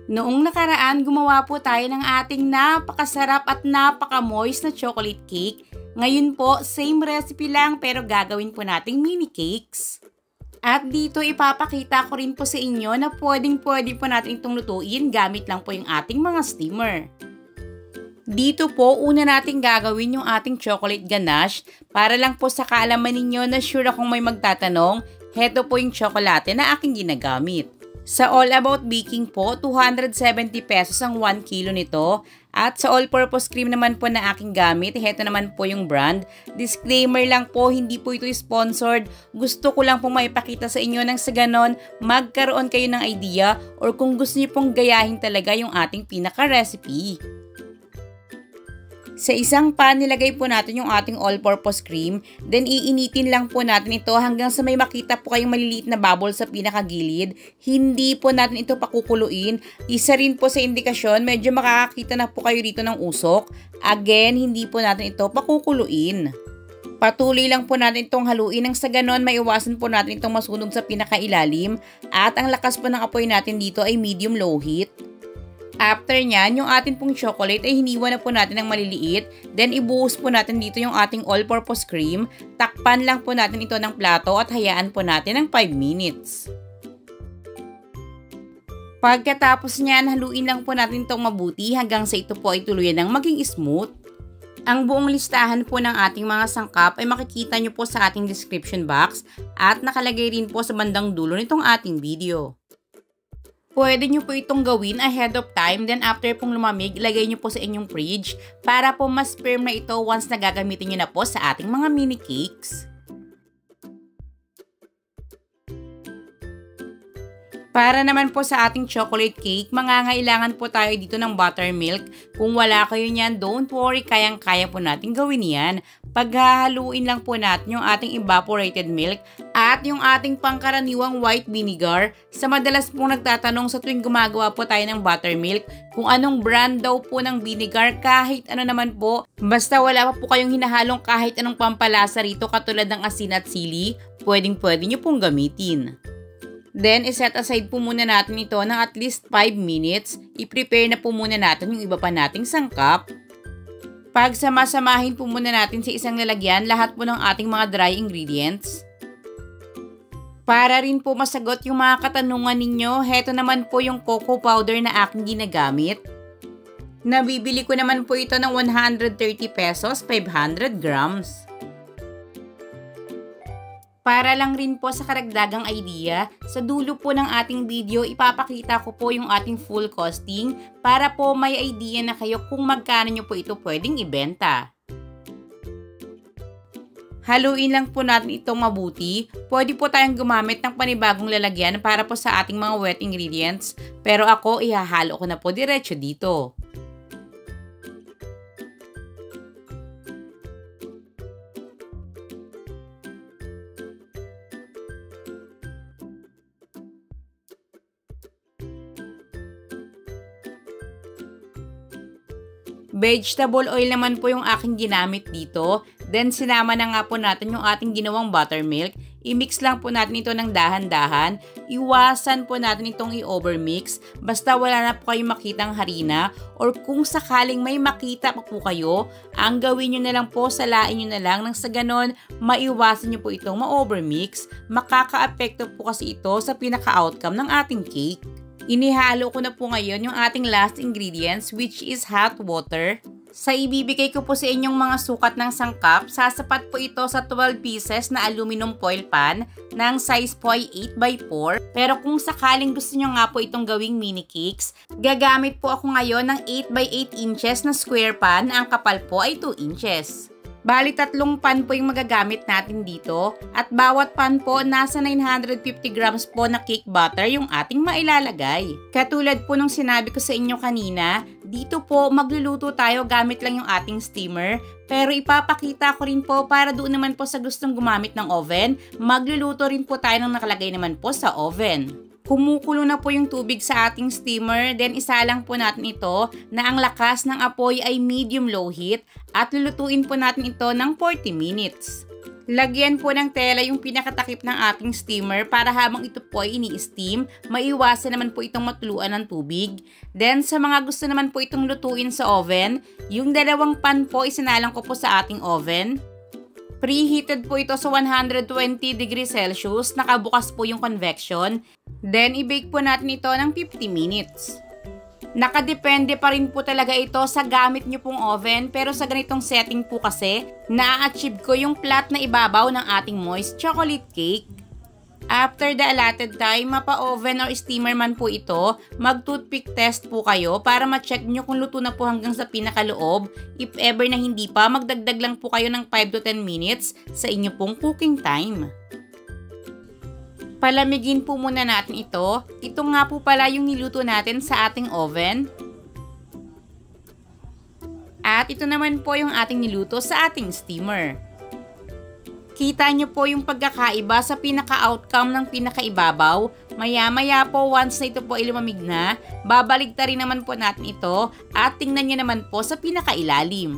Noong nakaraan, gumawa po tayo ng ating napakasarap at napaka-moist na chocolate cake. Ngayon po, same recipe lang pero gagawin po nating mini cakes. At dito ipapakita ko rin po sa inyo na pwedeng-pwede po natin itong lutuin gamit lang po yung ating mga steamer. Dito po, una nating gagawin yung ating chocolate ganache para lang po sa kaalaman ninyo na sure akong may magtatanong, heto po yung tsokolate na aking ginagamit. Sa All About Baking po, 270 pesos ang 1 kilo nito. At sa all-purpose cream naman po na aking gamit, heto naman po yung brand. Disclaimer lang po, hindi po ito sponsored. Gusto ko lang pong maipakita sa inyo nang sa ganon, magkaroon kayo ng idea or kung gusto niyo pong gayahin talaga yung ating pinaka-recipe. Sa isang pan, nilagay po natin yung ating all-purpose cream. Then, iinitin lang po natin ito hanggang sa may makita po kayong maliliit na bubble sa pinakagilid. Hindi po natin ito pakukuluin. Isa rin po sa indikasyon, medyo makakakita na po kayo dito ng usok. Again, hindi po natin ito pakukuluin. Patuloy lang po natin itong haluin nang sa ganon maiwasan po natin itong masunog sa pinakailalim. At ang lakas po ng apoy natin dito ay medium-low heat. After nyan, yung ating pong chocolate ay hiniwa na po natin ng maliliit. Then, ibuhos po natin dito yung ating all-purpose cream. Takpan lang po natin ito ng plato at hayaan po natin ng 5 minutes. Pagkatapos nyan, haluin lang po natin itong mabuti hanggang sa ito po ay tuluyan ng maging smooth. Ang buong listahan po ng ating mga sangkap ay makikita nyo po sa ating description box at nakalagay rin po sa bandang dulo nitong ating video. Pwede nyo po itong gawin ahead of time, then after pong lumamig, ilagay nyo po sa inyong fridge para po mas firm na ito once na gagamitin nyo na po sa ating mga mini cakes. Para naman po sa ating chocolate cake, mangangailangan po tayo dito ng buttermilk. Kung wala kayo niyan, don't worry, kayang-kaya po natin gawin yan. Paghahaluin lang po natin yung ating evaporated milk at yung ating pangkaraniwang white vinegar. Sa madalas pong nagtatanong sa tuwing gumagawa po tayo ng buttermilk, kung anong brand daw po ng vinegar, kahit ano naman po. Basta wala pa po kayong hinahalong kahit anong pampalasa rito katulad ng asin at sili, pwedeng-pwede nyo pong gamitin. Then, iset aside po muna natin ito ng at least 5 minutes. I-prepare na po muna natin yung iba pa nating sangkap. Pagsamasamahin po muna natin sa isang lalagyan lahat po ng ating mga dry ingredients. Para rin po masagot yung mga katanungan ninyo, heto naman po yung cocoa powder na aking ginagamit. Nabibili ko naman po ito ng 130 pesos, 500 grams. Para lang rin po sa karagdagang idea, sa dulo po ng ating video, ipapakita ko po yung ating full costing para po may idea na kayo kung magkano nyo po ito pwedeng ibenta. Haluin lang po natin itong mabuti. Pwede po tayong gumamit ng panibagong lalagyan para po sa ating mga wet ingredients, pero ako ihahalo ko na po diretso dito. Vegetable oil naman po yung aking ginamit dito. Then, sinama na nga po natin yung ating ginawang buttermilk. I-mix lang po natin ito ng dahan-dahan. Iwasan po natin itong i-overmix. Basta wala na po kayong makitang harina. Or kung sakaling may makita pa po kayo, ang gawin nyo na lang po, salain nyo na lang. Nang sa ganon, maiwasan nyo po itong ma-overmix. Makaka-apekto po kasi ito sa pinaka-outcome ng ating cake. Inihalo ko na po ngayon yung ating last ingredients, which is hot water. Sa ibibigay ko po sa inyong mga sukat ng sangkap, sasapat po ito sa 12 pieces na aluminum foil pan ng size po ay 8x4. Pero kung sakaling gusto nyo nga po itong gawing mini cakes, gagamit po ako ngayon ng 8x8 inches na square pan na ang kapal po ay 2 inches. Bali, 3 pan po yung magagamit natin dito at bawat pan po nasa 950 grams po na cake butter yung ating mailalagay. Katulad po nung sinabi ko sa inyo kanina, dito po magluluto tayo gamit lang yung ating steamer, pero ipapakita ko rin po para doon naman po sa gustong gumamit ng oven, magluluto rin po tayo ng nakalagay naman po sa oven. Kumukulo na po yung tubig sa ating steamer, then isalang po natin ito na ang lakas ng apoy ay medium-low heat at lulutuin po natin ito ng 40 minutes. Lagyan po ng tela yung pinakatakip ng ating steamer para habang ito po ay ini-steam, maiwasan naman po itong matuluan ng tubig. Then sa mga gusto naman po itong lutuin sa oven, yung dalawang pan po isinalang ko po sa ating oven. Preheated po ito sa 120 degrees Celsius, nakabukas po yung convection. Then i-bake po natin ito ng 50 minutes. Nakadepende pa rin po talaga ito sa gamit nyo pong oven, pero sa ganitong setting po kasi, na-achieve ko yung flat na ibabaw ng ating moist chocolate cake. After the allotted time, mapa-oven or steamer man po ito, mag-toothpick test po kayo para ma-check nyo kung luto na po hanggang sa pinakaloob. If ever na hindi pa, magdagdag lang po kayo ng 5 to 10 minutes sa inyo pong cooking time. Palamigin po muna natin ito. Ito nga po pala yung niluto natin sa ating oven. At ito naman po yung ating niluto sa ating steamer. Kita nyo po yung pagkakaiba sa pinaka-outcome ng pinakaibabaw. Maya-maya po once na ito po ay lumamig na, babaligtarin naman po natin ito at tingnan nyo naman po sa pinakailalim.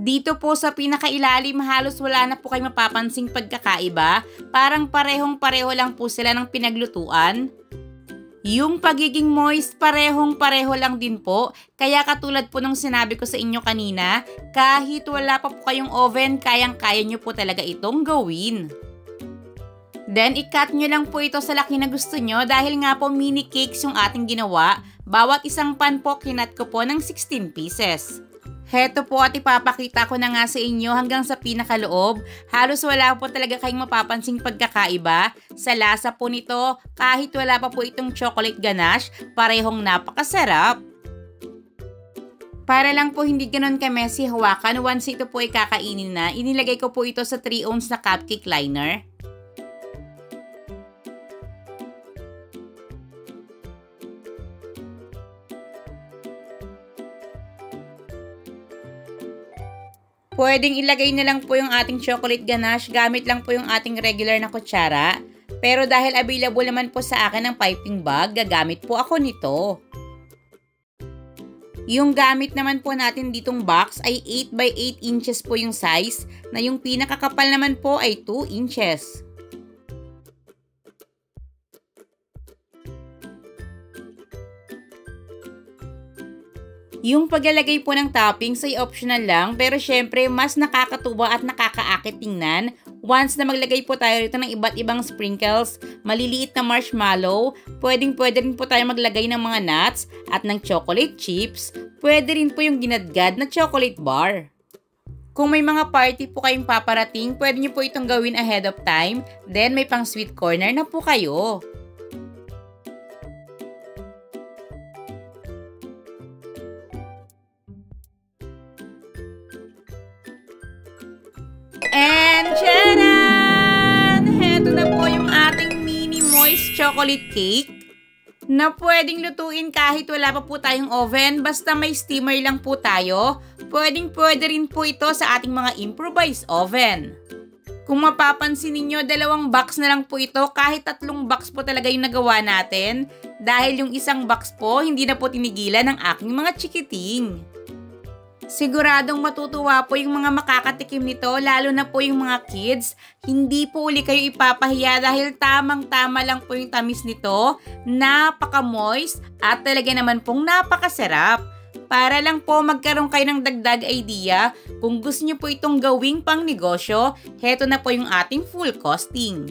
Dito po sa pinakailalim halos wala na po kayo mapapansing pagkakaiba. Parang parehong-pareho lang po sila ng pinaglutuan. Yung pagiging moist parehong-pareho lang din po. Kaya katulad po nung sinabi ko sa inyo kanina, kahit wala pa po kayong oven, kayang-kaya nyo po talaga itong gawin. Then i-cut nyo lang po ito sa laki na gusto nyo dahil nga po mini cakes yung ating ginawa. Bawat isang pan po kinat ko po ng 16 pieces. Heto po at ipapakita ko na nga sa inyo hanggang sa pinakaloob. Halos wala po talaga kayong mapapansing pagkakaiba. Sa lasa po nito, kahit wala pa po itong chocolate ganache, parehong napakasarap. Para lang po hindi ganun ka-messy hawakan, once ito po ay kakainin na, inilagay ko po ito sa 3 ounce na cupcake liner. Pwedeng ilagay na lang po yung ating chocolate ganache, gamit lang po yung ating regular na kutsara. Pero dahil available naman po sa akin ang piping bag, gagamit po ako nito. Yung gamit naman po natin ditong box ay 8 by 8 inches po yung size, na yung pinakakapal naman po ay 2 inches. Yung paglalagay po ng toppings ay optional lang, pero syempre mas nakakatuwa at nakakaakit tingnan. Once na maglagay po tayo rito ng iba't ibang sprinkles, maliliit na marshmallow, pwede rin po tayo maglagay ng mga nuts at ng chocolate chips, pwede rin po yung ginadgad na chocolate bar. Kung may mga party po kayong paparating, pwede nyo po itong gawin ahead of time, then may pang sweet corner na po kayo. And tcharan! Heto na po yung ating mini moist chocolate cake na pwedeng lutuin kahit wala pa po tayong oven, basta may steamer lang po tayo. Pwede rin po ito sa ating mga improvised oven. Kung mapapansin ninyo, 2 box na lang po ito, kahit 3 box po talaga yung nagawa natin. Dahil yung isang box po, hindi na po tinigilan ng aking mga chikiting. Siguradong matutuwa po yung mga makakatikim nito, lalo na po yung mga kids. Hindi po uli kayo ipapahiya dahil tamang-tama lang po yung tamis nito. Napaka-moist at talaga naman pong napakasarap. Para lang po magkaroon kayo ng dagdag idea, kung gusto nyo po itong gawing pang negosyo, heto na po yung ating full costing.